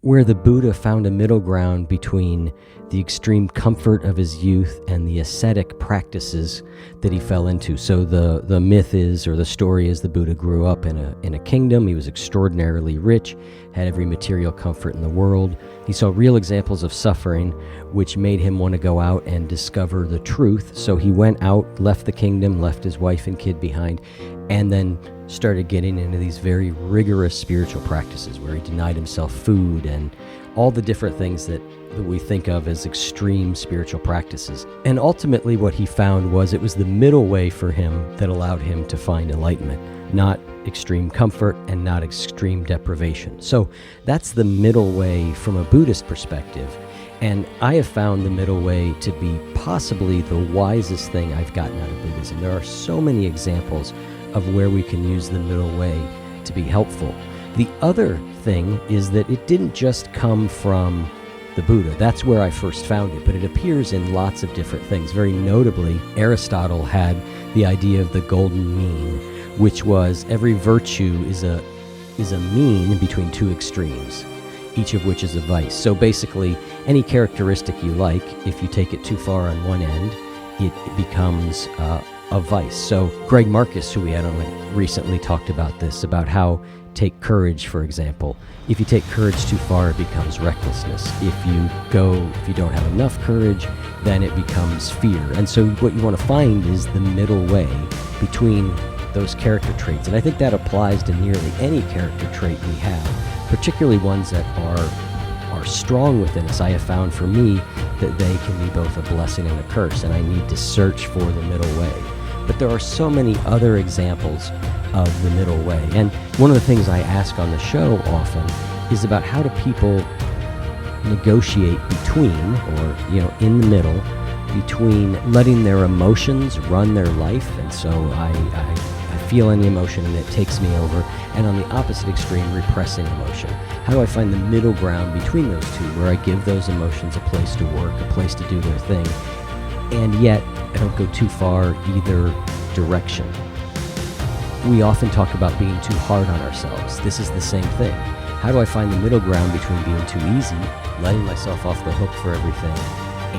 where the Buddha found a middle ground between the extreme comfort of his youth and the ascetic practices that he fell into. So the myth is, or the story is, the Buddha grew up in a kingdom. He was extraordinarily rich, had every material comfort in the world. He saw real examples of suffering, which made him want to go out and discover the truth. So he went out, left the kingdom, left his wife and kid behind, and then started getting into these very rigorous spiritual practices where he denied himself food and all the different things that we think of as extreme spiritual practices. And ultimately what he found was it was the middle way for him that allowed him to find enlightenment, not extreme comfort and not extreme deprivation. So that's the middle way from a Buddhist perspective. And I have found the middle way to be possibly the wisest thing I've gotten out of Buddhism. There are so many examples of where we can use the middle way to be helpful. The other thing is that it didn't just come from the Buddha. That's where I first found it, but it appears in lots of different things. Very notably, Aristotle had the idea of the golden mean, which was every virtue is a mean between two extremes, each of which is a vice. So basically, any characteristic you like, if you take it too far on one end, it becomes a vice. So Greg Marcus, who we had on recently, talked about this, about how take courage, for example. If you take courage too far, it becomes recklessness. If you don't have enough courage, then it becomes fear. And so what you want to find is the middle way between those character traits. And I think that applies to nearly any character trait we have, particularly ones that are strong within us. I have found for me that they can be both a blessing and a curse, and I need to search for the middle way. But there are so many other examples of the middle way. And one of the things I ask on the show often is about how do people negotiate between, or in the middle, between letting their emotions run their life, and so I feel any emotion and it takes me over, and on the opposite extreme, repressing emotion. How do I find the middle ground between those two, where I give those emotions a place to work, a place to do their thing, and yet I don't go too far either direction? We often talk about being too hard on ourselves. This is the same thing. How do I find the middle ground between being too easy, letting myself off the hook for everything,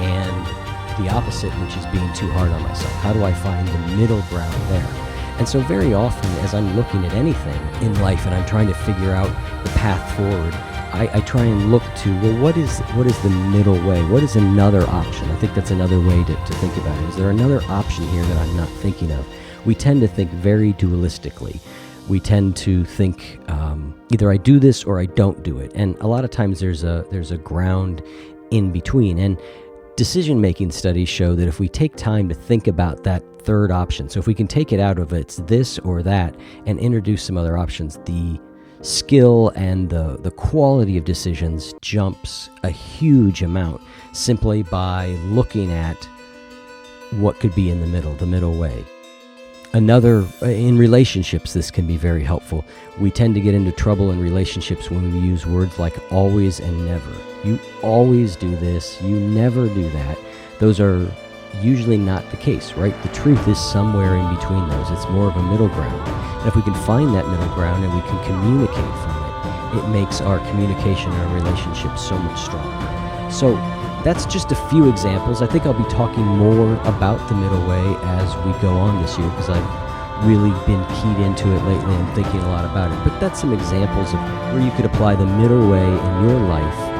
and the opposite, which is being too hard on myself? How do I find the middle ground there? And so very often, as I'm looking at anything in life and I'm trying to figure out the path forward, I try and look to, well, what is the middle way? What is another option? I think that's another way to think about it. Is there another option here that I'm not thinking of? We tend to think very dualistically. We tend to think either I do this or I don't do it. And a lot of times there's a ground in between. And decision-making studies show that if we take time to think about that third option, so if we can take it out of it's this or that and introduce some other options, the skill and the quality of decisions jumps a huge amount simply by looking at what could be in the middle way. Another, in relationships, this can be very helpful. We tend to get into trouble in relationships when we use words like always and never. You always do this, you never do that. Those are usually not the case, right? The truth is somewhere in between those. It's more of a middle ground. And if we can find that middle ground and we can communicate from it, it makes our communication and our relationships so much stronger. So that's just a few examples. I think I'll be talking more about the middle way as we go on this year, because I've really been keyed into it lately and thinking a lot about it. But that's some examples of where you could apply the middle way in your life